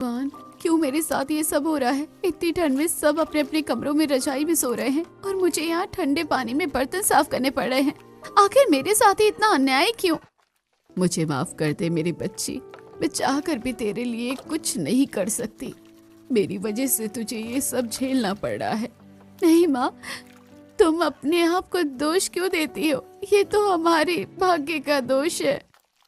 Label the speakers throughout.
Speaker 1: भगवान, क्यों मेरे साथ ये सब हो रहा है? इतनी ठंड में सब अपने अपने कमरों में रजाई में सो रहे हैं और मुझे यहाँ ठंडे पानी में बर्तन साफ करने पड़ रहे हैं। आखिर मेरे साथ ही इतना अन्याय क्यों? मुझे माफ कर दे मेरी बच्ची, मैं चाह कर भी तेरे लिए कुछ नहीं कर सकती। मेरी वजह से तुझे ये सब झेलना पड़ रहा है। नहीं माँ, तुम अपने आप को दोष क्यों देती हो? ये तो हमारे भाग्य का दोष है।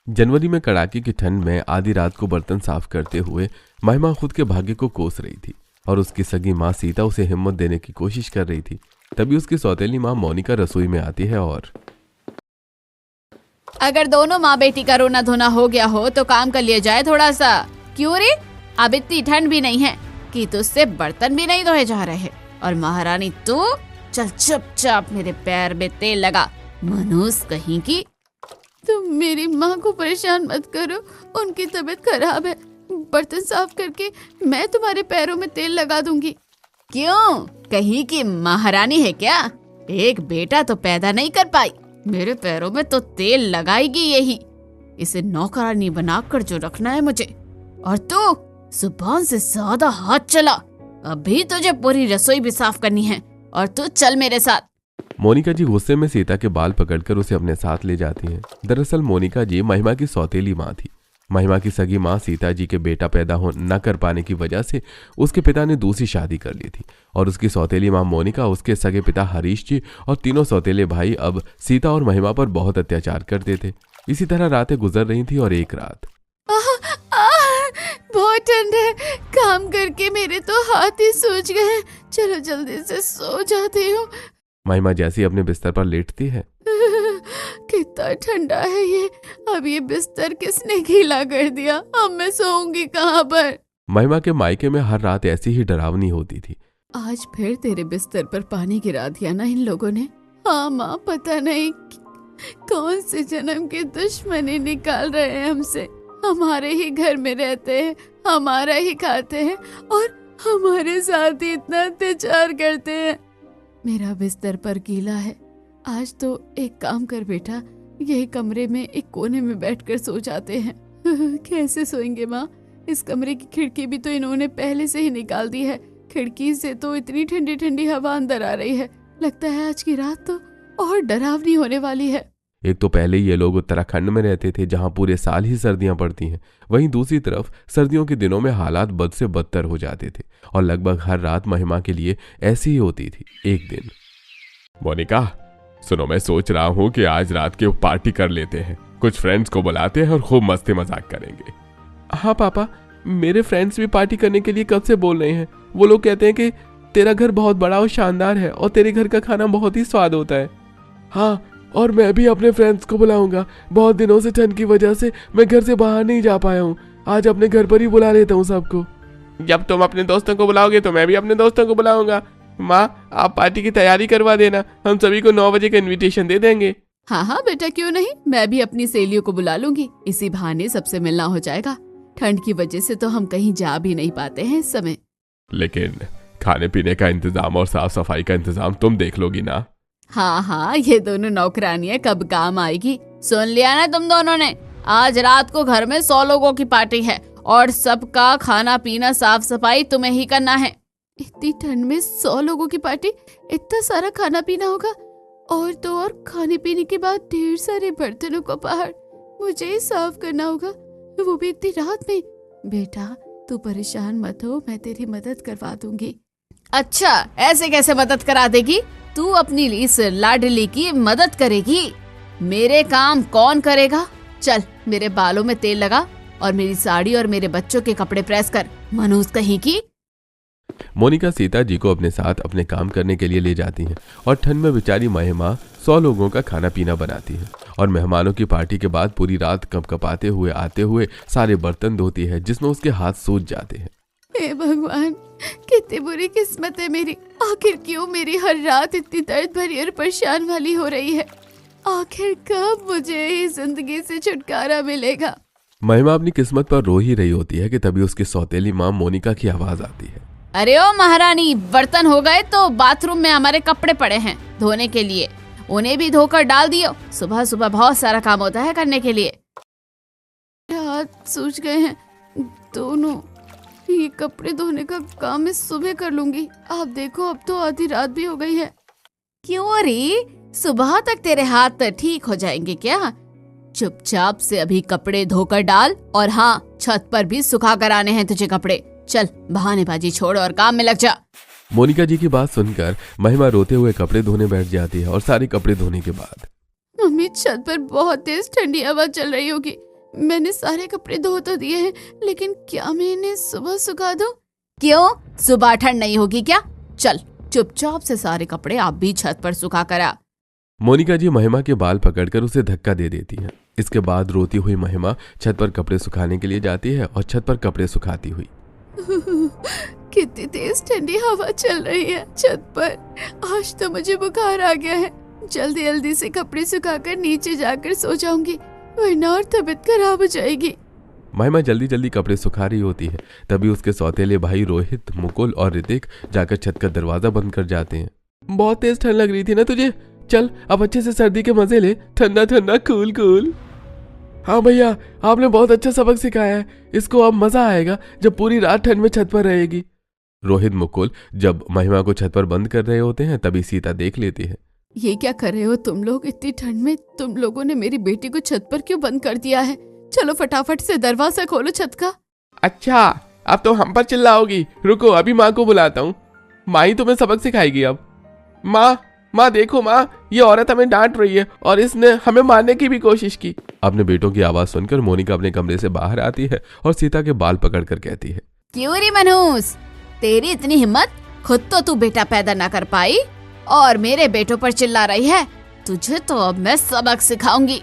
Speaker 2: जनवरी में कड़ाके की ठंड में आधी रात को बर्तन साफ करते हुए महिमा खुद के भाग्य को कोस रही थी और उसकी सगी माँ सीता उसे हिम्मत देने की कोशिश कर रही थी। तभी उसकी सौतेली माँ मोनिका रसोई में आती है और
Speaker 1: अगर दोनों माँ बेटी का रोना धोना हो गया हो तो काम कर लिया जाए थोड़ा सा। क्यों रे, अब इतनी ठंड भी नहीं है कि तुझसे बर्तन भी नहीं धोए जा रहे। और महारानी तू चल चुपचाप मेरे पैर में तेल लगा, मनूस कहीं की। तुम मेरी माँ को परेशान मत करो, उनकी तबीयत खराब है। बर्तन साफ करके मैं तुम्हारे पैरों में तेल लगा दूंगी। क्यों, कहीं की महारानी है क्या? एक बेटा तो पैदा नहीं कर पाई, मेरे पैरों में तो तेल लगाएगी यही। इसे नौकरानी बनाकर जो रखना है मुझे। और तू जुबान से ज्यादा हाथ चला, अभी तुझे पूरी रसोई भी साफ करनी है। और तू चल मेरे साथ।
Speaker 2: मोनिका जी गुस्से में सीता के बाल पकड़कर उसे अपने साथ ले जाती हैं। दरअसल मोनिका जी महिमा की सौतेली माँ थी। महिमा की सगी माँ सीता जी के बेटा पैदा न कर पाने की वजह से उसके पिता ने दूसरी शादी कर ली थी और उसकी सौतेली माँ मोनिका, उसके सगे पिता हरीश जी और तीनों सौतेले भाई अब सीता और महिमा पर बहुत अत्याचार करते थे। इसी तरह रातें गुजर रही थी और एक रात
Speaker 1: बहुत ठंड है, काम करके मेरे तो हाथ ही सूज गए। चलो जल्दी से सो जाती हूँ।
Speaker 2: महिमा जैसी अपने बिस्तर पर लेटती है।
Speaker 1: कितना ठंडा है ये, अब ये बिस्तर किसने गीला कर दिया? अब मैं सोऊंगी कहाँ पर?
Speaker 2: महिमा के मायके में हर रात ऐसी ही डरावनी होती थी।
Speaker 1: आज फिर तेरे बिस्तर पर पानी गिरा दिया ना इन लोगों ने। हाँ माँ, पता नहीं कौन से जन्म के दुश्मनी निकाल रहे हैं हमसे। हमारे ही घर में रहते हैं, हमारा ही खाते हैं और हमारे साथ ही इतना अत्याचार करते हैं। मेरा बिस्तर पर गीला है। आज तो एक काम कर बेटा, यही कमरे में एक कोने में बैठकर सो जाते हैं। कैसे सोएंगे माँ? इस कमरे की खिड़की भी तो इन्होंने पहले से ही निकाल दी है। खिड़की से तो इतनी ठंडी ठंडी हवा अंदर आ रही है, लगता है आज की रात तो और डरावनी होने वाली है।
Speaker 2: एक तो पहले ये लोग उत्तराखंड में रहते थे जहां पूरे साल ही सर्दियां पड़ती हैं। वहीं दूसरी तरफ सर्दियों के दिनों में हालात बद से बदतर हो जाते थे और लगभग हर रात महिमा के लिए ऐसी ही होती थी। एक दिन, मोनिका सुनो, मैं सोच रहा हूँ कि आज रात की पार्टी कर लेते हैं। कुछ फ्रेंड्स को बुलाते हैं और खूब मस्ती मजाक करेंगे। हाँ पापा, मेरे फ्रेंड्स भी पार्टी करने के लिए कब से बोल रहे हैं। वो लोग कहते हैं कि तेरा घर बहुत बड़ा और शानदार है और तेरे घर का खाना बहुत ही स्वाद होता है। हाँ, और मैं भी अपने फ्रेंड्स को बुलाऊंगा। बहुत दिनों से ठंड की वजह से मैं घर से बाहर नहीं जा पाया हूँ। आज अपने घर पर ही बुला लेता हूँ सबको। जब तुम अपने दोस्तों को बुलाओगे तो मैं भी अपने दोस्तों को बुलाऊंगा। माँ, आप पार्टी की तैयारी करवा देना, हम सभी को 9 बजे का इनविटेशन दे देंगे।
Speaker 1: हाँ हाँ बेटा, क्यों नहीं, मैं भी अपनी सहेलियों को बुला लूंगी। इसी बहाने सबसे मिलना हो जाएगा। ठंड की वजह से तो हम कहीं जा भी नहीं पाते हैं इस समय।
Speaker 2: लेकिन खाने पीने का इंतजाम और साफ सफाई का इंतजाम तुम देख लोगी ना?
Speaker 1: हाँ हाँ, ये दोनों नौकरानियां कब काम आएगी। सुन लिया ना तुम दोनों ने, आज रात को घर में 100 लोगों की पार्टी है और सबका खाना पीना साफ सफाई तुम्हें ही करना है। इतनी ठंड में 100 लोगों की पार्टी, इतना सारा खाना पीना होगा और तो और खाने पीने के बाद ढेर सारे बर्तनों का पहाड़ मुझे ही साफ करना होगा, वो भी इतनी रात में। बेटा तू परेशान मत हो, मैं तेरी मदद करवा दूंगी। अच्छा, ऐसे कैसे मदद करा देगी? तू अपनी इस लाडली की मदद करेगी, मेरे काम कौन करेगा? चल मेरे बालों में तेल लगा और मेरी साड़ी और मेरे बच्चों के कपड़े प्रेस कर, मनूस कहीं की।
Speaker 2: मोनिका सीता जी को अपने साथ अपने काम करने के लिए ले जाती हैं और ठंड में बेचारी महिमा 100 लोगों का खाना पीना बनाती है और मेहमानों की पार्टी के बाद पूरी रात कपकपाते हुए आते हुए सारे बर्तन धोती है, जिसमें उसके हाथ सूज जाते हैं। हे भगवान, कितनी बुरी किस्मत है मेरी। आखिर क्यों मेरी हर रात इतनी दर्द भरी और परेशान वाली हो रही है? आखिर कब मुझे इस जिंदगी से छुटकारा मिलेगा? महिमा अपनी किस्मत पर रो ही रही होती है कि तभी उसकी सौतेली माँ मोनिका की आवाज आती है।
Speaker 1: अरे ओ महारानी, बर्तन हो गए तो बाथरूम में हमारे कपड़े पड़े हैं धोने के लिए, उन्हें भी धोकर डाल दियो। सुबह सुबह बहुत सारा काम होता है करने के लिए। हाथ सूज गए हैं दोनों, कपड़े धोने का काम मैं सुबह कर लूंगी। आप देखो अब तो आधी रात भी हो गई है। क्यों री, सुबह तक तेरे हाथ ठीक हो जाएंगे क्या? चुपचाप से अभी कपड़े धोकर डाल, और हाँ, छत पर भी सुखा कर आने हैं तुझे कपड़े। चल बहानेबाजी छोड़ और काम में लग जा।
Speaker 2: मोनिका जी की बात सुनकर महिमा रोते हुए कपड़े धोने बैठ जाती है और सारे कपड़े धोने के बाद
Speaker 1: मम्मी, छत पर बहुत तेज ठंडी हवा चल रही होगी। मैंने सारे कपड़े धो तो दिए हैं, लेकिन क्या मैं इन्हें सुबह सुखा दूं? क्यों, सुबह ठंड नहीं होगी क्या? चल चुपचाप से सारे कपड़े आप भी छत पर सुखा कर आ।
Speaker 2: मोनिका जी महिमा के बाल पकड़कर उसे धक्का दे देती हैं। इसके बाद रोती हुई महिमा छत पर कपड़े सुखाने के लिए जाती है और छत पर कपड़े सुखाती हुई
Speaker 1: कितनी तेज ठंडी हवा चल रही है छत पर। आज तो मुझे बुखार आ गया है। जल्दी जल्दी से कपड़े सुखाकर नीचे जाकर सो जाऊंगी, वरना और तबीयत खराब हो जाएगी।
Speaker 2: महिमा जल्दी जल्दी कपड़े सुखा रही होती है, तभी उसके सौतेले भाई रोहित, मुकुल और ऋतिक जाकर छत का दरवाजा बंद कर जाते हैं। बहुत तेज ठंड लग रही थी ना तुझे, चल अब अच्छे से सर्दी के मजे ले, ठंडा ठंडा कूल कूल। हाँ भैया, आपने बहुत अच्छा सबक सिखाया है, इसको अब मजा आएगा जब पूरी रात ठंड में छत पर रहेगी। रोहित मुकुल जब महिमा को छत पर बंद कर रहे होते हैं तभी सीता देख लेती है।
Speaker 1: ये क्या कर रहे हो तुम लोग इतनी ठंड में? तुम लोगों ने मेरी बेटी को छत पर क्यों बंद कर दिया है? चलो फटाफट से दरवाजा खोलो छत का।
Speaker 2: अच्छा, अब तो हम पर चिल्लाओगी, रुको अभी माँ को बुलाता हूँ, माँ ही तुम्हें सबक सिखाएगी अब। माँ देखो माँ, ये औरत हमें डांट रही है और इसने हमें मारने की भी कोशिश की। अपने बेटों की आवाज सुनकर मोनिका अपने कमरे से बाहर आती है और सीता के बाल पकड़कर कहती है,
Speaker 1: क्यों रे मनहूस, तेरी इतनी हिम्मत, खुद तो तू बेटा पैदा ना कर पाई और मेरे बेटों पर चिल्ला रही है। तुझे तो अब मैं सबक सिखाऊंगी।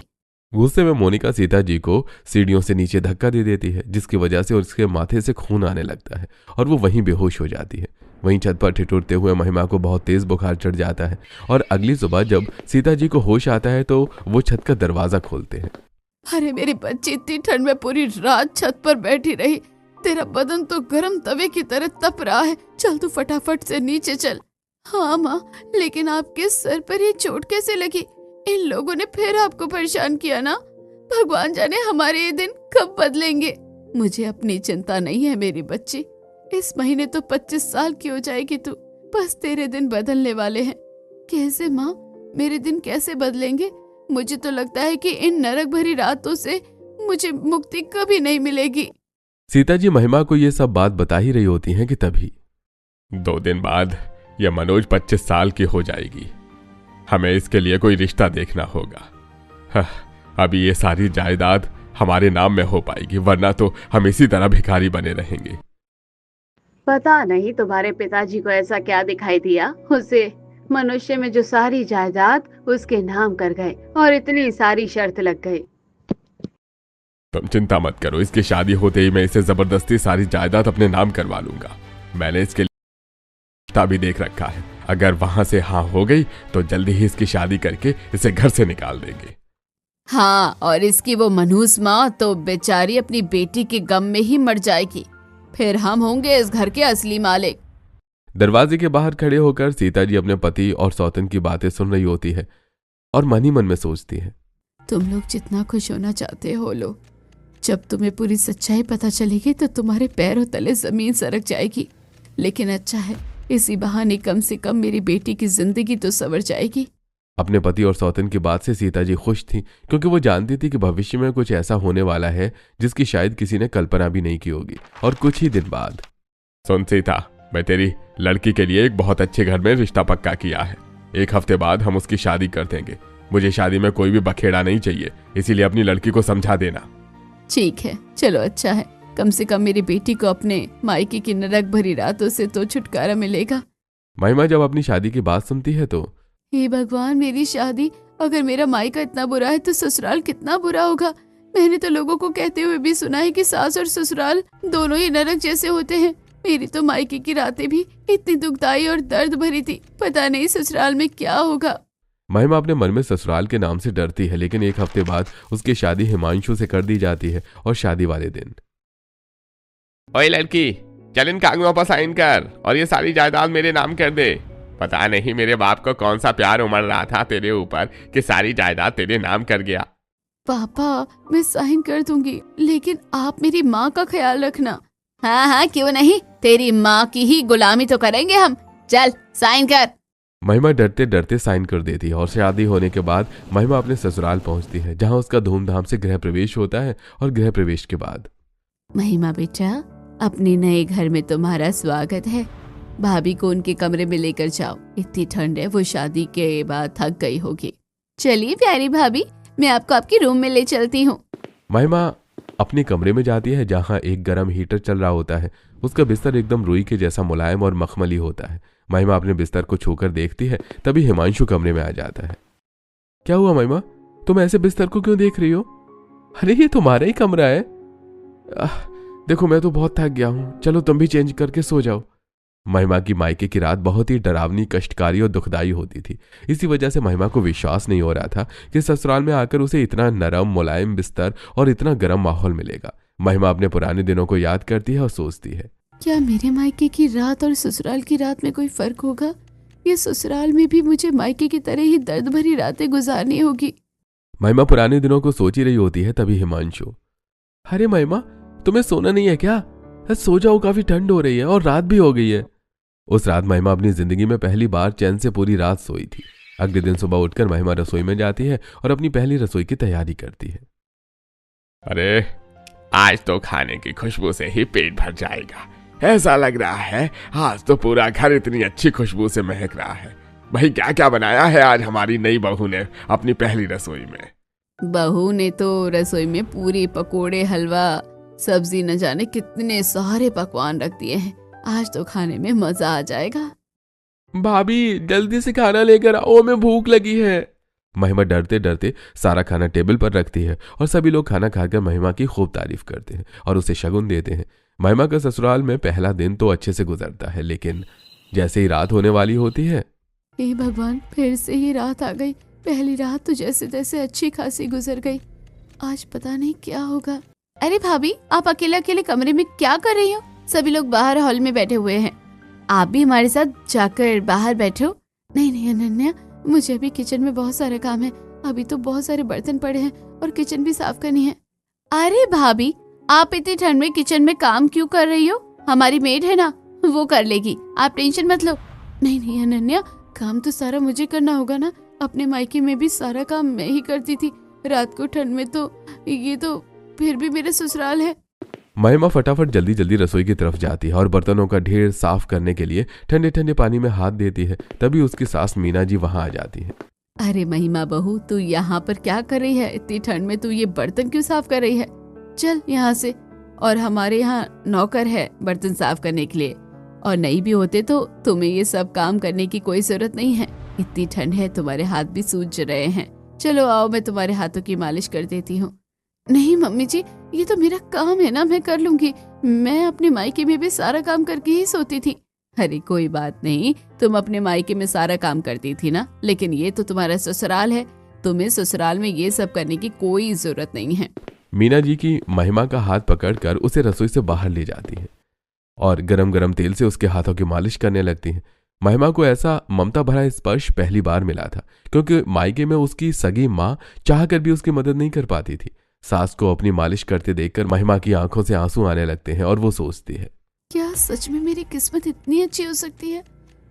Speaker 2: गुस्से में मोनिका सीता जी को सीढ़ियों से नीचे धक्का दे देती है, जिसकी वजह से उसके माथे से खून आने लगता है और वो वहीं बेहोश हो जाती है। वहीं छत पर ठिठुरते हुए महिमा को बहुत तेज बुखार चढ़ जाता है और अगली सुबह जब सीता जी को होश आता है तो वो छत का दरवाजा खोलते हैं।
Speaker 1: अरे मेरी बच्ची, इतनी ठंड में पूरी रात छत पर बैठी रही, तेरा बदन तो गर्म तवे की तरह तप रहा है। चल तू फटाफट से नीचे चल। हाँ माँ, लेकिन आपके सर पर ये चोट कैसे लगी? इन लोगों ने फिर आपको परेशान किया ना? भगवान जाने हमारे ये दिन कब बदलेंगे। मुझे अपनी चिंता नहीं है मेरी बच्ची, इस महीने तो 25 साल की हो जाएगी तू, बस तेरे दिन बदलने वाले हैं। कैसे माँ, मेरे दिन कैसे बदलेंगे? मुझे तो लगता है कि इन नरक भरी रातों से मुझे मुक्ति कभी नहीं मिलेगी।
Speaker 2: सीता जी महिमा को ये सब बात बता ही रही होती हैं कि तभी 2 दिन बाद यह मनोज 25 साल की हो जाएगी। हमें इसके लिए कोई रिश्ता देखना होगा। अभी ये सारी जायदाद हमारे नाम में हो पाएगी, वरना तो हम इसी तरह भिखारी बने रहेंगे।
Speaker 3: पता नहीं तुम्हारे पिताजी को ऐसा क्या दिखाई दिया, उसे मनुष्य में जो सारी जायदाद उसके नाम कर गए और इतनी सारी शर्त लग गई।
Speaker 2: तुम चिंता मत करो, इसकी शादी होते ही मैं इसे जबरदस्ती सारी जायदाद अपने नाम करवा लूंगा। मैंने इसके लिए रिश्ता भी देख रखा है, अगर वहां से हाँ हो गई तो जल्दी ही इसकी शादी करके इसे घर से निकाल देंगे।
Speaker 1: हाँ, और इसकी वो मनहूस माँ तो बेचारी अपनी बेटी के गम में ही मर जाएगी, फिर हम होंगे इस घर के असली मालिक।
Speaker 2: दरवाजे के बाहर खड़े होकर सीता जी अपने पति और सौतन की बातें सुन रही होती है और मन ही मन में सोचती है,
Speaker 1: तुम लोग जितना खुश होना चाहते हो लो, जब तुम्हें पूरी सच्चाई पता चलेगी तो तुम्हारे पैरों तले जमीन सरक जाएगी। लेकिन अच्छा है, इसी बहाने कम से कम मेरी बेटी की जिंदगी तो संवर जाएगी।
Speaker 2: अपने पति और सौतन की बात से सीता जी खुश थी, क्योंकि वो जानती थी कि भविष्य में कुछ ऐसा होने वाला है जिसकी शायद किसी ने कल्पना भी नहीं की होगी। और कुछ ही दिन बाद, सुन सीता, मैं तेरी लड़की के लिए एक बहुत अच्छे घर में रिश्ता पक्का किया है। 1 हफ्ते बाद हम उसकी शादी कर देंगे। मुझे शादी में कोई भी बखेड़ा नहीं चाहिए, इसीलिए अपनी लड़की को समझा देना।
Speaker 1: ठीक है, चलो अच्छा है, कम से कम मेरी बेटी को अपने मायके की नरक भरी रातों से तो छुटकारा मिलेगा।
Speaker 2: महिमा जब अपनी शादी की बात सुनती है तो,
Speaker 1: हे भगवान, मेरी शादी, अगर मेरा मायका इतना बुरा है तो ससुराल कितना बुरा होगा। मैंने तो लोगों को कहते हुए भी सुना है कि सास और ससुराल दोनों ही नरक जैसे होते हैं। मेरी तो मायके की रातें भी इतनी दुखदाई और दर्द भरी थी, पता नहीं ससुराल में क्या होगा।
Speaker 2: महिमा अपने मन में ससुराल के नाम से डरती है, लेकिन 1 हफ्ते बाद उसकी शादी हिमांशु से कर दी जाती है। और शादी वाले दिन, ओए लड़की, चल इन कागजों पर साइन कर और ये सारी जायदाद मेरे नाम कर दे। पता नहीं मेरे बाप को कौन सा प्यार उमड़ रहा था तेरे ऊपर कि सारी जायदाद तेरे नाम कर गया।
Speaker 1: पापा, मैं साइन कर दूंगी, लेकिन आप मेरी माँ का ख्याल रखना। हाँ हाँ क्यों नहीं, तेरी माँ की ही गुलामी तो करेंगे हम। चल साइन कर।
Speaker 2: महिमा डरते डरते साइन कर देती है और शादी होने के बाद महिमा अपने ससुराल पहुंचती है, जहां उसका धूमधाम से गृह प्रवेश होता है। और गृह प्रवेश के बाद
Speaker 1: महिमा बेटा, अपने नए घर में तुम्हारा स्वागत है। भाभी को उनके कमरे में लेकर जाओ, इतनी ठंड है, वो शादी के बाद थक गई होगी। चलिए प्यारी भाभी, मैं आपको आपके रूम में ले चलती हूँ।
Speaker 2: महिमा अपने कमरे में जाती है, जहां एक गर्म हीटर चल रहा होता है। उसका बिस्तर एकदम रुई के जैसा मुलायम और मखमली होता है। महिमा अपने बिस्तर को छूकर देखती है, तभी हिमांशु कमरे में आ जाता है। क्या हुआ महिमा, तुम ऐसे बिस्तर को क्यों देख रही हो? अरे ये तुम्हारा ही कमरा है। देखो मैं तो बहुत थक गया हूँ, चलो तुम भी चेंज करके सो जाओ। महिमा की मायके की रात बहुत ही डरावनी, कष्टकारी और दुखदाई होती थी। इसी वजह से महिमा को विश्वास नहीं हो रहा था कि ससुराल में आकर उसे इतना नरम मुलायम बिस्तर और इतना गर्म माहौल मिलेगा। महिमा अपने पुराने दिनों को याद करती है और सोचती है,
Speaker 1: क्या मेरे मायके की रात और ससुराल की रात में कोई फर्क होगा? ये ससुराल में भी मुझे मायके की तरह ही दर्द भरी रातें गुजारनी होगी।
Speaker 2: महिमा पुराने दिनों को सोच ही रही होती है, तभी हिमांशु, अरे महिमा तुम्हें सोना नहीं है क्या? सो जाओ, काफी ठंड हो रही है और रात भी हो गई है। उस रात महिमा अपनी जिंदगी में पहली बार चैन से पूरी रात सोई थी। अगले दिन सुबह उठकर महिमा रसोई में जाती है और अपनी पहली रसोई की तैयारी करती है।
Speaker 4: अरे आज तो खाने की खुशबू से ही पेट भर जाएगा। ऐसा लग रहा है आज तो पूरा घर इतनी अच्छी खुशबू से महक रहा है। भाई क्या क्या बनाया है आज हमारी नई बहू ने अपनी पहली रसोई में?
Speaker 1: बहू ने तो रसोई में पूरी, पकोड़े, हलवा, सब्जी, न जाने कितने सारे पकवान रख दिए हैं। आज तो खाने में मजा आ जाएगा।
Speaker 2: भाभी जल्दी से खाना लेकर आओ, मैं भूख लगी है। महिमा डरते डरते सारा खाना टेबल पर रखती है और सभी लोग खाना खाकर महिमा की खूब तारीफ करते हैं और उसे शगुन देते हैं। महिमा का ससुराल में पहला दिन तो अच्छे से गुजरता है, लेकिन जैसे ही रात होने वाली होती है,
Speaker 1: हे भगवान, फिर से ही रात आ गई। पहली रात तो जैसे तैसे अच्छी खासी गुजर गई, आज पता नहीं क्या होगा। अरे भाभी, आप अकेले अकेले कमरे में क्या कर रही हो? सभी लोग बाहर हॉल में बैठे हुए हैं, आप भी हमारे साथ जाकर बाहर बैठो। नहीं नहीं अनन्या, मुझे अभी किचन में बहुत सारा काम है। अभी तो बहुत सारे बर्तन पड़े हैं और किचन भी साफ करनी है। अरे भाभी, आप इतनी ठंड में किचन में काम क्यों कर रही हो? हमारी मेड है ना, वो कर लेगी, आप टेंशन मत लो। नहीं नहीं अनन्या, काम तो सारा मुझे करना होगा ना। अपने मायके में भी सारा काम मैं ही करती थी। रात को ठंड में तो ये तो फिर भी मेरे ससुराल है।
Speaker 2: महिमा फटाफट जल्दी जल्दी रसोई की तरफ जाती है और बर्तनों का ढेर साफ करने के लिए ठंडे ठंडे पानी में हाथ देती है। तभी उसकी सास मीना जी वहां आ जाती है।
Speaker 1: अरे महिमा बहू, तू यहाँ पर क्या कर रही है? इतनी ठंड में तू ये बर्तन क्यों साफ कर रही है? चल यहाँ से। और हमारे यहाँ नौकर है बर्तन साफ करने के लिए, और नहीं भी होते तो तुम्हें ये सब काम करने की कोई जरूरत नहीं है। इतनी ठंड है, तुम्हारे हाथ भी सूज रहे हैं। चलो आओ, मैं तुम्हारे हाथों की मालिश कर देती हूँ। नहीं मम्मी जी, ये तो मेरा काम है ना, मैं कर लूंगी। मैं अपने मायके में भी सारा काम करके ही सोती थी। अरे कोई बात नहीं, तुम अपने मायके में सारा काम करती थी ना, लेकिन ये तो तुम्हारा ससुराल है, तुम्हें ससुराल में ये सब करने की कोई जरूरत नहीं है।
Speaker 2: मीना जी की महिमा का हाथ पकड़कर उसे रसोई से बाहर ले जाती है और गरम गरम तेल से उसके हाथों की मालिश करने लगती है। महिमा को ऐसा ममता भरा स्पर्श पहली बार मिला था, क्योंकि मायके में उसकी सगी माँ चाहकर भी उसकी मदद नहीं कर पाती थी। सास को अपनी मालिश करते देखकर महिमा की आंखों से आंसू आने लगते हैं और वो सोचती है,
Speaker 1: क्या सच में मेरी किस्मत इतनी अच्छी हो सकती है?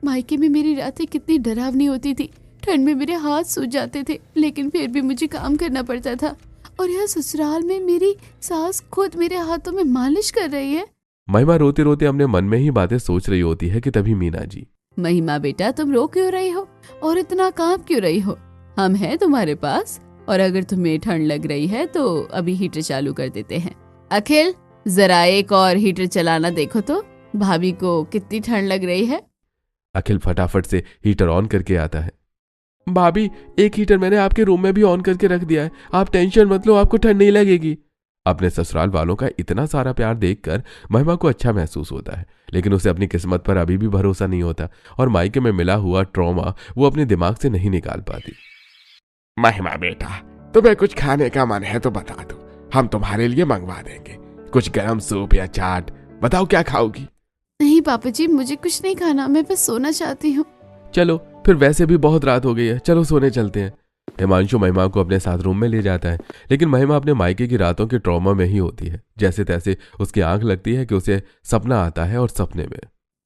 Speaker 1: मायके में मेरी रातें कितनी डरावनी होती थी, ठंड में मेरे हाथ सूज जाते थे, लेकिन फिर भी मुझे काम करना पड़ता था। और यह ससुराल में मेरी सास खुद मेरे हाथों में मालिश कर रही है।
Speaker 2: महिमा रोते रोते अपने मन में ही बातें सोच रही होती है कि तभी मीना जी,
Speaker 1: महिमा बेटा, तुम रो क्यों रही हो और इतना कांप क्यों रही हो? हम हैं तुम्हारे पास, और अगर तुम्हें ठंड लग रही है तो अभी हीटर चालू कर देते हैं। अखिल, जरा एक और हीटर चलाना देखो तो, भाभी को कितनी ठंड लग रही है।
Speaker 2: अखिल फटाफट से हीटर ऑन करके आता है। भाभी, एक हीटर मैंने आपके रूम में भी ऑन करके रख दिया है, आप टेंशन मत लो, आपको ठंड नहीं लगेगी। अपने ससुराल वालों का इतना सारा प्यार देखकर महिमा को अच्छा महसूस होता है, लेकिन उसे अपनी किस्मत पर अभी भी भरोसा नहीं होता और मायके में मिला हुआ ट्रॉमा वो अपने दिमाग से नहीं निकाल पाती।
Speaker 4: महिमा बेटा, तुम्हें कुछ खाने का मन है तो बता दो, हम तुम्हारे लिए मंगवा देंगे। कुछ गरम सूप या चाट, बताओ क्या खाओगी?
Speaker 1: नहीं पापा जी, मुझे कुछ नहीं खाना, मैं बस सोना चाहती हूँ।
Speaker 2: चलो फिर, वैसे भी बहुत रात हो गई है, चलो सोने चलते हैं। हिमांशु महिमा को अपने साथ रूम में ले जाता है, लेकिन महिमा अपने मायके की रातों के ट्रॉमा में ही होती है। जैसे तैसे उसकी आंख लगती है कि उसे सपना आता है और सपने में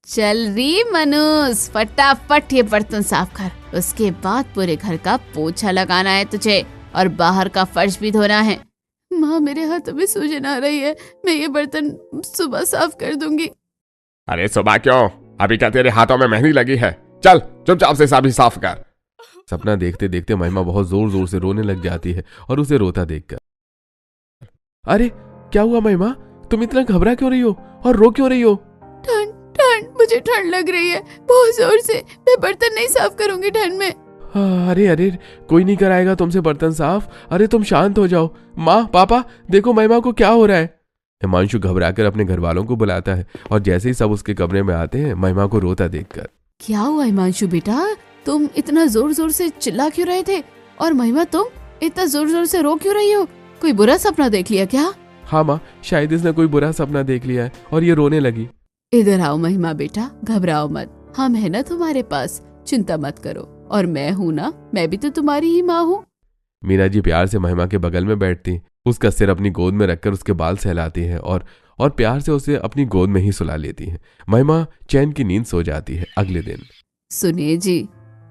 Speaker 1: चल री मनुस, फटाफट ये बर्तन साफ कर। उसके बाद पूरे घर का पोछा लगाना है तुझे और बाहर का फर्श भी धोना है। माँ मेरे हाथों में सूजन आ रही है, मैं ये बर्तन सुबह साफ कर दूंगी।
Speaker 4: अरे सुबह क्यों? अभी क्या तेरे हाथों में मेहंदी लगी है? चल चुपचाप से सभी साफ कर।
Speaker 2: सपना देखते देखते महिमा बहुत जोर जोर से रोने लग जाती है और उसे रोता देखकर, अरे क्या हुआ महिमा, तुम इतना घबरा क्यों रही हो और रो क्यों रही हो?
Speaker 1: ठंड ठंड, मुझे ठंड लग रही है बहुत जोर से, मैं बर्तन नहीं साफ करूंगी ठंड में।
Speaker 2: अरे अरे कोई नहीं कराएगा तुमसे बर्तन साफ, अरे तुम शांत हो जाओ। माँ पापा देखो महिमा को क्या हो रहा है। हिमांशु घबराकर अपने घर वालों को बुलाता है और जैसे ही सब उसके कमरे में आते हैं महिमा को रोता देखकर,
Speaker 1: क्या हुआ हिमांशु बेटा, तुम इतना जोर जोर से चिल्ला क्यों रहे थे? और महिमा तुम इतना जोर जोर से रो क्यों रही हो? कोई बुरा सपना देख लिया क्या?
Speaker 2: हाँ माँ, शायद इसने कोई बुरा सपना देख लिया है और ये रोने लगी।
Speaker 1: इधर आओ महिमा बेटा, घबराओ मत, हम है ना तुम्हारे पास, चिंता मत करो। और मैं हूँ ना, मैं भी तो तुम्हारी ही माँ हूँ।
Speaker 2: मीना जी प्यार से महिमा के बगल में बैठती, उसका सिर अपनी गोद में रखकर उसके बाल सहलाती है और प्यार से उसे अपनी गोद में ही सुला लेती है। महिमा चैन की नींद सो जाती है। अगले दिन,
Speaker 1: सुनिए जी,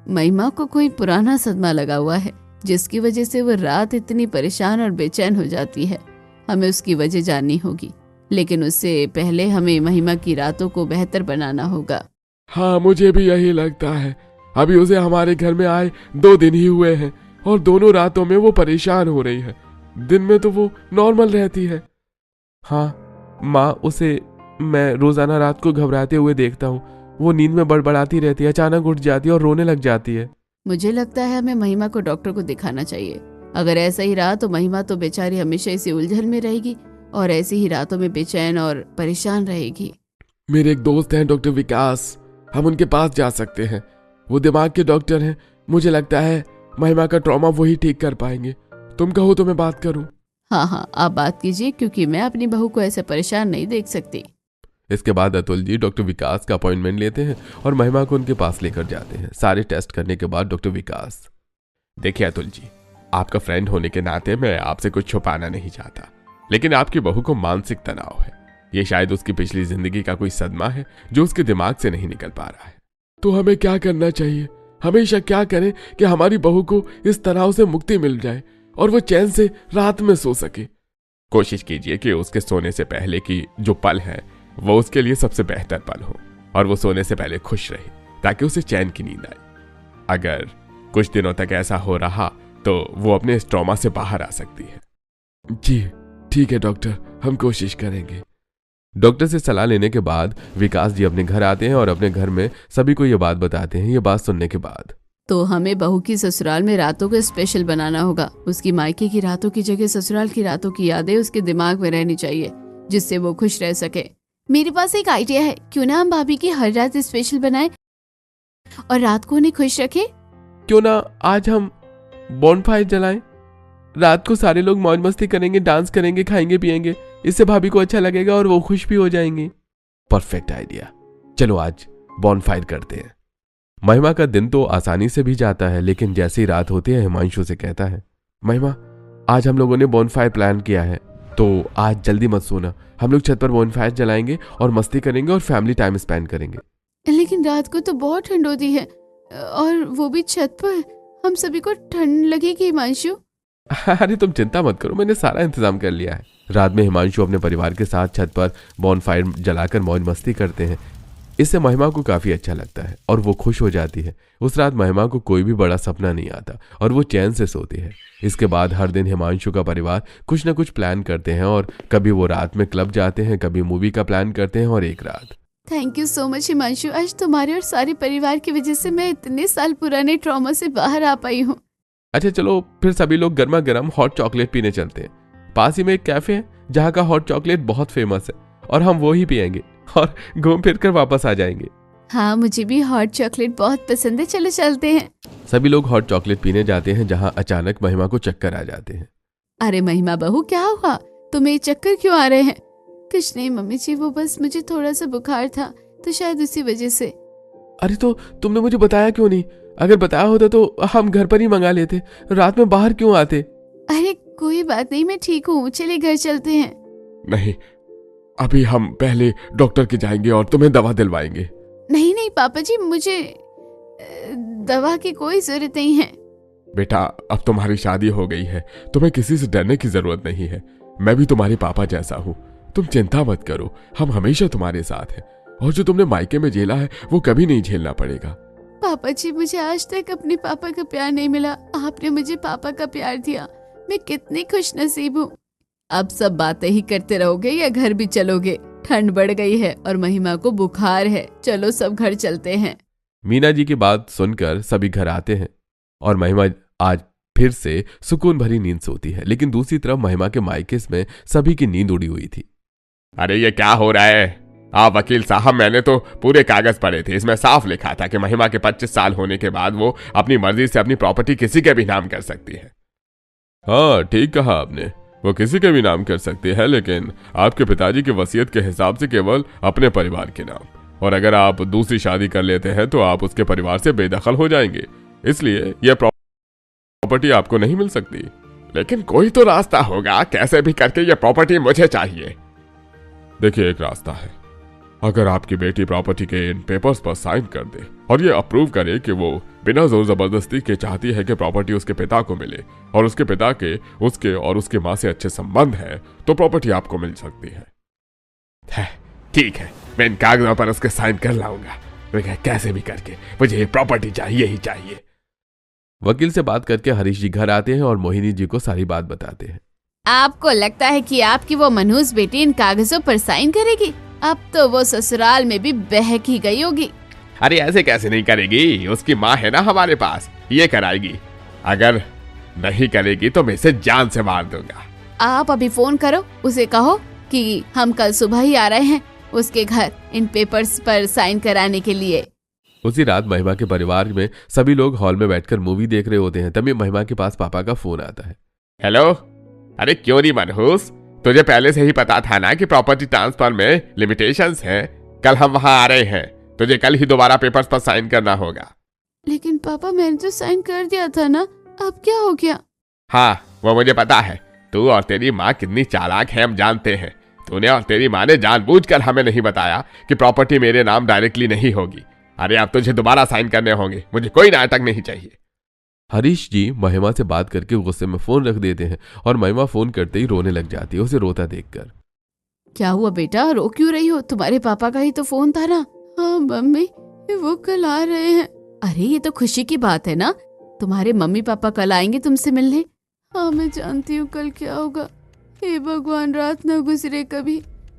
Speaker 1: महिमा को कोई पुराना सदमा लगा हुआ है जिसकी वजह से वो रात इतनी परेशान और बेचैन हो जाती है। हमें उसकी वजह जाननी होगी, लेकिन उससे पहले हमें महिमा की रातों को बेहतर बनाना होगा।
Speaker 4: हाँ मुझे भी यही लगता है। अभी उसे हमारे घर में आए 2 दिन ही हुए हैं और दोनों रातों में वो परेशान हो रही है। दिन में तो वो नॉर्मल रहती है।
Speaker 2: हाँ माँ, उसे मैं रोजाना रात को घबराते हुए देखता हूँ, वो नींद में बड़बड़ाती रहती है, अचानक उठ जाती है और रोने लग जाती है।
Speaker 1: मुझे लगता है हमें महिमा को डॉक्टर को दिखाना चाहिए। अगर ऐसा ही रहा तो महिमा तो बेचारी हमेशा इसी उलझन में रहेगी और ऐसी ही रातों में बेचैन और परेशान रहेगी।
Speaker 4: मेरे एक दोस्त हैं डॉक्टर विकास, हम उनके पास जा सकते हैं। वो दिमाग के डॉक्टर हैं। मुझे लगता है महिमा का ट्रॉमा वही ठीक कर पाएंगे। तुम कहो तो मैं बात करूं?
Speaker 1: हाँ आप बात कीजिए, क्योंकि मैं अपनी बहू को ऐसे परेशान नहीं देख सकती।
Speaker 2: इसके बाद अतुल जी डॉक्टर विकास का अपॉइंटमेंट लेते हैं और महिमा को उनके पास लेकर जाते हैं। सारे टेस्ट करने के बाद डॉक्टर विकास,
Speaker 4: देखिए अतुल जी, आपका फ्रेंड होने के नाते मैं आपसे कुछ छुपाना नहीं चाहता, लेकिन आपकी बहू को मानसिक तनाव है। ये शायद उसकी पिछली जिंदगी का कोई सदमा है जो उसके दिमाग से नहीं निकल पा रहा है। तो हमें क्या करना चाहिए? हमेशा क्या करें कि हमारी बहू को इस तनाव से मुक्ति मिल जाए और वो चैन से रात में सो सके। कोशिश कीजिए कि उसके सोने से पहले की जो पल है वो उसके लिए सबसे बेहतर पल हो और वो सोने से पहले खुश रहे ताकि उसे चैन की नींद आए। अगर कुछ दिनों तक ऐसा हो रहा तो वो अपने इस ट्रॉमा से बाहर आ सकती है।
Speaker 2: जी ठीक है डॉक्टर, हम कोशिश करेंगे। डॉक्टर से सलाह लेने के बाद विकास जी अपने घर आते हैं और अपने घर में सभी को ये बात बताते हैं। ये बात सुनने के बाद
Speaker 1: तो हमें बहू की ससुराल में रातों को स्पेशल बनाना होगा। उसकी मायके की रातों की जगह ससुराल की रातों की यादें उसके दिमाग में रहनी चाहिए, जिससे वो खुश रह सके। मेरे पास एक आइडिया है, क्यों ना हम भाभी की हर रात स्पेशल बनाएं और रात को उन्हें खुश रखें।
Speaker 2: क्यों ना आज हम बॉनफायर जलाएं, रात को सारे लोग मौज मस्ती करेंगे, डांस करेंगे, खाएंगे पिएंगे, इससे भाभी को अच्छा लगेगा और वो खुश भी हो जाएंगे। परफेक्ट आइडिया, चलो आज बॉनफायर करते हैं। महिमा का दिन तो आसानी से भी जाता है, लेकिन जैसे ही रात होती है हिमांशु से कहता है, महिमा आज हम लोगों ने बॉनफायर प्लान किया है, तो आज जल्दी मत सोना, हम लोग छत पर बॉनफायर जलाएंगे और मस्ती करेंगे और फैमिली टाइम स्पेंड करेंगे।
Speaker 1: लेकिन रात को तो बहुत ठंड होती है और वो भी छत पर, हम सभी को ठंड लगेगी हिमांशु।
Speaker 2: अरे तुम चिंता मत करो, मैंने सारा इंतजाम कर लिया है। रात में हिमांशु अपने परिवार के साथ छत पर बॉनफायर जलाकर मौज मस्ती करते हैं। इससे महिमा को काफी अच्छा लगता है और वो खुश हो जाती है। उस रात महिमा को कोई भी बड़ा सपना नहीं आता और वो चैन से सोती है। इसके बाद हर दिन हिमांशु का परिवार कुछ न कुछ प्लान करते हैं और कभी वो रात में क्लब जाते हैं, कभी मूवी का प्लान करते हैं और एक रात।
Speaker 1: Thank you so much Himanshu, आज तुम्हारे और सारे परिवार की वजह से मैं इतने साल पुराने ट्रॉमा से बाहर आ पाई हूँ।
Speaker 2: अच्छा चलो फिर सभी लोग गर्मा गर्म हॉट चॉकलेट पीने चलते हैं। पास ही में एक कैफे है जहाँ का हॉट चॉकलेट बहुत फेमस है और हम वो ही पियेंगे और घूम फिर कर वापस आ जाएंगे।
Speaker 1: हाँ मुझे भी हॉट चॉकलेट बहुत पसंद है, चलो चलते हैं।
Speaker 2: सभी लोग हॉट चॉकलेट पीने जाते हैं जहाँ अचानक महिमा को चक्कर आ जाते हैं।
Speaker 1: अरे महिमा बहू क्या हुआ, तुम्हें चक्कर क्यों आ रहे हैं? कुछ नहीं मम्मी जी, वो बस मुझे थोड़ा सा बुखार था तो शायद उसी वजह से।
Speaker 2: अरे तो तुमने मुझे बताया क्यों नहीं? अगर बताया होता तो हम घर पर ही मंगा लेते, रात में बाहर क्यों आते?
Speaker 1: अरे कोई बात नहीं, मैं ठीक हूँ, चलिए घर चलते हैं।
Speaker 4: नहीं, अभी हम पहले डॉक्टर के जाएंगे और तुम्हें दवा दिलवाएंगे।
Speaker 1: नहीं नहीं पापा जी, मुझे दवा की कोई जरूरत नहीं है।
Speaker 4: बेटा, अब तुम्हारी शादी हो गई है, तुम्हें किसी से डरने की जरूरत नहीं है। मैं भी तुम्हारे पापा जैसा हूँ, तुम चिंता मत करो, हम हमेशा तुम्हारे साथ हैं। और जो तुमने मायके में झेला है वो कभी नहीं झेलना पड़ेगा।
Speaker 1: पापा जी, मुझे आज तक अपने पापा का प्यार नहीं मिला, आपने मुझे पापा का प्यार दिया, मैं कितनी खुश नसीब हूँ। अब सब बातें ही करते रहोगे या घर भी चलोगे? ठंड बढ़ गई है और महिमा को बुखार है, चलो सब घर चलते हैं।
Speaker 2: मीना जी की बात सुनकर सभी घर आते हैं और महिमा आज फिर से सुकून भरी नींद सोती है। लेकिन दूसरी तरफ महिमा के मायके में सभी की नींद उड़ी हुई थी।
Speaker 4: अरे ये क्या हो रहा है? आप वकील साहब, मैंने तो पूरे कागज पढ़े थे, इसमें साफ लिखा था कि महिमा के 25 साल होने के बाद वो अपनी मर्जी से अपनी प्रॉपर्टी किसी के भी नाम कर सकती है।
Speaker 2: हाँ, ठीक कहा आपने, वो किसी के भी नाम कर सकती है, लेकिन आपके पिताजी की वसीयत के हिसाब से केवल अपने परिवार के नाम। और अगर आप दूसरी शादी कर लेते हैं तो आप उसके परिवार से बेदखल हो जाएंगे, इसलिए यह प्रॉपर्टी आपको नहीं मिल सकती।
Speaker 4: लेकिन कोई तो रास्ता होगा, कैसे भी करके यह प्रॉपर्टी मुझे चाहिए।
Speaker 2: देखिए, एक रास्ता है। अगर आपकी बेटी प्रॉपर्टी के इन पेपर्स पर साइन कर दे और ये अप्रूव करे कि वो बिना जोर जबरदस्ती के चाहती है कि प्रॉपर्टी उसके पिता को मिले और उसके पिता के उसके और उसकी माँ से अच्छे संबंध है, तो प्रॉपर्टी आपको मिल सकती है।
Speaker 4: ठीक है, मैं इन कागजों पर उसके साइन कर लाऊंगा, कैसे भी करके मुझे ये प्रॉपर्टी चाहिए ही चाहिए।
Speaker 2: वकील से बात करके हरीश जी घर आते हैं और मोहिनी जी को सारी बात बताते हैं।
Speaker 1: आपको लगता है कि आपकी वो मनहूस बेटी इन कागजों पर साइन करेगी? अब तो वो ससुराल में भी बहक ही गई होगी।
Speaker 4: अरे ऐसे कैसे नहीं करेगी, उसकी माँ है ना हमारे पास, ये कराएगी। अगर नहीं करेगी तो मैं इसे जान से मार दूंगा।
Speaker 1: आप अभी फोन करो, उसे कहो कि हम कल सुबह ही आ रहे हैं उसके घर इन पेपर्स पर साइन कराने के लिए।
Speaker 2: उसी रात महिमा के परिवार में सभी लोग हॉल में बैठकर मूवी देख रहे होते हैं। तभी महिमा के पास पापा का फोन आता है।
Speaker 4: हेलो, अरे क्यों नहीं मनहूस, तुझे पहले से ही पता था ना कि प्रॉपर्टी ट्रांसफर में लिमिटेशंस हैं। कल हम वहाँ आ रहे हैं, तुझे कल ही दोबारा पेपर्स पर साइन करना होगा।
Speaker 1: लेकिन पापा, मैंने तो साइन कर दिया था ना, अब क्या हो गया?
Speaker 4: हाँ, वो मुझे पता है, तू और तेरी माँ कितनी चालाक है, हम जानते हैं। तूने और तेरी माँ ने जानबूझकर हमें नहीं बताया कि प्रॉपर्टी मेरे नाम डायरेक्टली नहीं होगी। अरे अब तुझे दोबारा साइन करने होंगे, मुझे कोई नाटक नहीं चाहिए।
Speaker 2: हरीश जी महिमा से बात करके गुस्से में फोन रख देते हैं और महिमा फोन करते ही रोने लग जाती है, उसे रोता देखकर।
Speaker 1: क्या हुआ बेटा, रो क्यों रही हो? तुम्हारे पापा का ही तो फोन था ना। हाँ मम्मी, वो कल आ रहे हैं। अरे ये तो खुशी की बात है ना, तुम्हारे मम्मी पापा कल आएंगे तुमसे मिलने। हाँ मैं जानती हूँ कल क्या होगा। हे भगवान, रात न गुजरे कभी।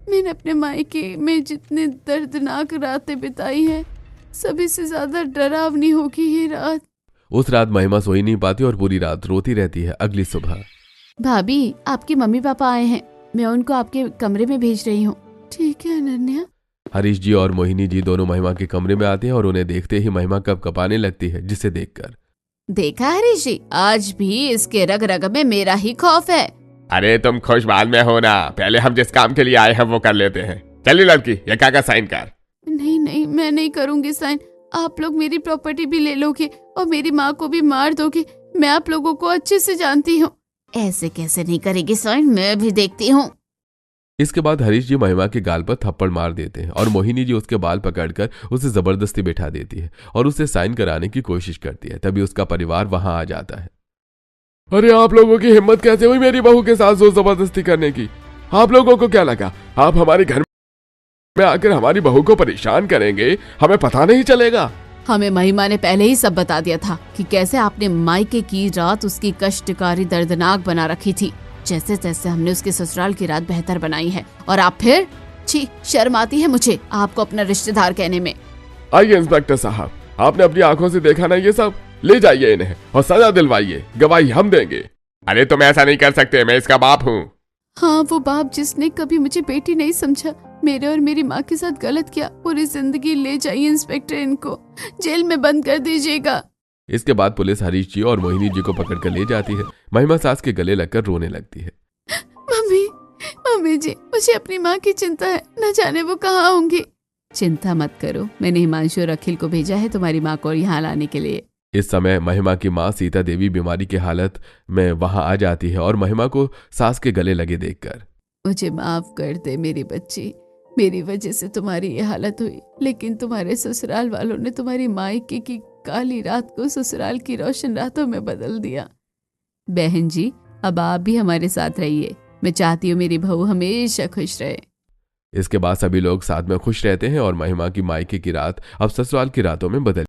Speaker 1: मैंने अपने मायके में जितने दर्दनाक रातें बिताई हैं, सभी से ज्यादा डरावनी होगी ये रात।
Speaker 2: उस रात महिमा सो ही नहीं पाती और पूरी रात रोती रहती है। अगली सुबह,
Speaker 1: भाभी आपके मम्मी पापा आए हैं, मैं उनको आपके कमरे में भेज रही हूँ। ठीक है अनन्या।
Speaker 2: हरीश जी और मोहिनी जी दोनों महिमा के कमरे में आते हैं और उन्हें देखते ही महिमा कपकपाने लगती है, जिसे देखकर।
Speaker 1: देखा हरीश जी, आज भी इसके रग रग में मेरा ही खौफ है।
Speaker 4: अरे तुम खुश बाद में हो ना, पहले हम जिस काम के लिए आए हैं वो कर लेते हैं। चलिए लड़की, ये कागज साइन कर।
Speaker 1: नहीं नहीं, मैं नहीं करूँगी साइन। आप लोग मेरी प्रॉपर्टी भी ले लोगे और मेरी माँ को भी मार दोगे, मैं आप लोगों को अच्छे से जानती हूँ। ऐसे कैसे नहीं करेगी साइन, मैं भी देखती हूँ।
Speaker 2: इसके बाद हरीश जी महिमा के गाल पर थप्पड़ मार देते हैं और मोहिनी जी उसके बाल पकड़कर उसे जबरदस्ती बैठा देती है और उसे साइन कराने की कोशिश करती है। तभी उसका परिवार वहां आ जाता है।
Speaker 4: अरे आप लोगों की हिम्मत कैसे हुई मेरी बहू के साथ जोर जबरदस्ती करने की? आप लोगों को क्या लगा आप हमारे घर में आकर हमारी बहू को परेशान करेंगे, हमें पता नहीं चलेगा?
Speaker 1: हमें महिमा ने पहले ही सब बता दिया था कि कैसे आपने मायके की रात उसकी कष्टकारी दर्दनाक बना रखी थी। जैसे तैसे हमने उसके ससुराल की रात बेहतर बनाई है और आप फिर? छी, शर्म आती है मुझे आपको अपना रिश्तेदार कहने में।
Speaker 4: आइए इंस्पेक्टर साहब, आपने अपनी आंखों से देखा ना ये सब, ले जाइए इन्हें और सजा दिलवाइए, गवाही हम देंगे। अरे तुम ऐसा नहीं कर सकते, मैं इसका बाप हूँ।
Speaker 1: हाँ, वो बाप जिसने कभी मुझे बेटी नहीं समझा, मेरे और मेरी माँ के साथ गलत किया, पूरी जिंदगी ले जाइए इंस्पेक्टर, इनको जेल में बंद कर दीजिएगा।
Speaker 2: इसके बाद पुलिस हरीश जी और मोहिनी जी को पकड़कर ले जाती है। महिमा सास के गले लगकर रोने लगती है।
Speaker 1: मम्मी जी, मुझे अपनी माँ की चिंता है, न जाने वो कहाँ होंगी। चिंता मत करो, मैंने हिमांशु और अखिल को भेजा है तुम्हारी माँ को यहाँ लाने के लिए।
Speaker 2: इस समय महिमा की माँ सीता देवी बीमारी की हालत में वहां आ जाती है और महिमा को सास के गले लगे देखकर,
Speaker 1: मुझे माफ कर दे मेरी बच्ची, मेरी वजह से तुम्हारी ये हालत हुई, लेकिन तुम्हारे ससुराल वालों ने तुम्हारी मायके की काली रात को ससुराल की रोशन रातों में बदल दिया। बहन जी, अब आप भी हमारे साथ रहिए, मैं चाहती हूँ मेरी बहू हमेशा खुश रहे।
Speaker 2: इसके बाद सभी लोग साथ में खुश रहते हैं और महिमा की मायके की रात अब ससुराल की रातों में बदल।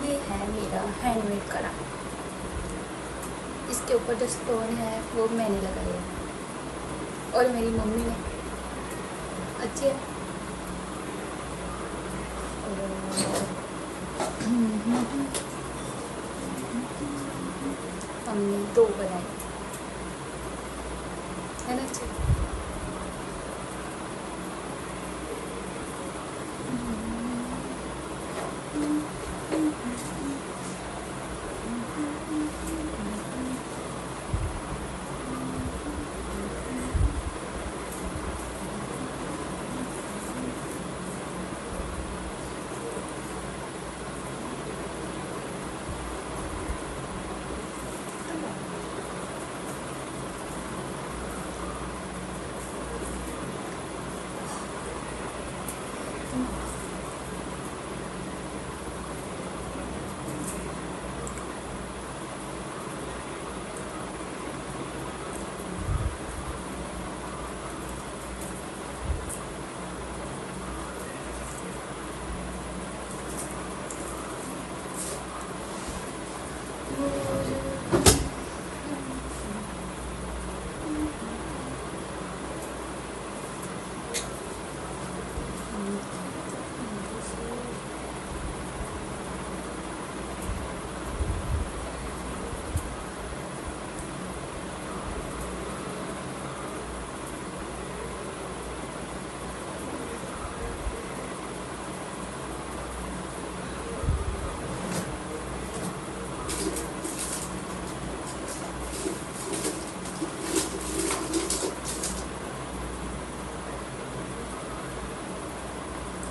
Speaker 5: ये है मेरा हैंडमेड कड़ा। इसके ऊपर जो स्टोन है वो मैंने लगाया है और मेरी मम्मी ने। अच्छी है। हमने 2 बनाए है ना। अच्छी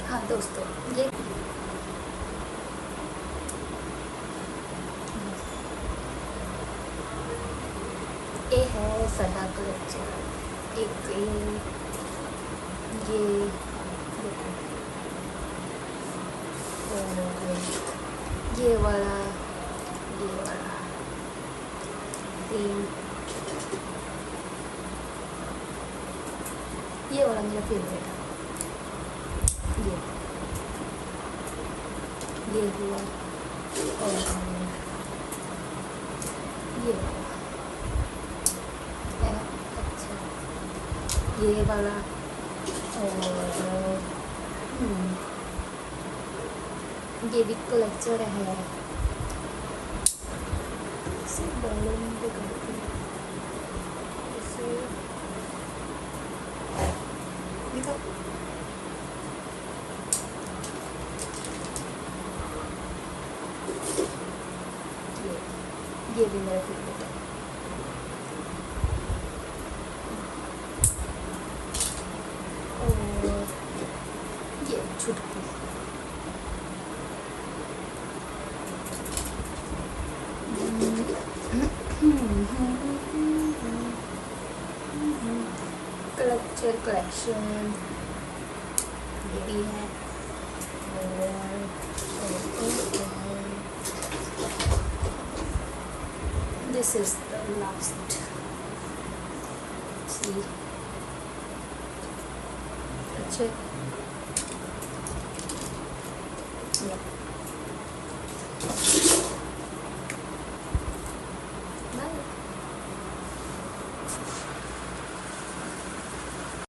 Speaker 5: हाँ दोस्तों, ये है सदा कलेक्शन। एक ये और ये वाला 3, ये वाला मेरा फेवरेट है। ये हुआ और ये वाला है ना। अच्छा ये वाला और ये भी कलेक्टर है। इसे balloon पे करके इसे देखो ये भी मेरा फेवरेट है। और ये छुटकी कलेक्टर कलेक्शन ये भी है। This is the last. See, अच्छे. Yeah.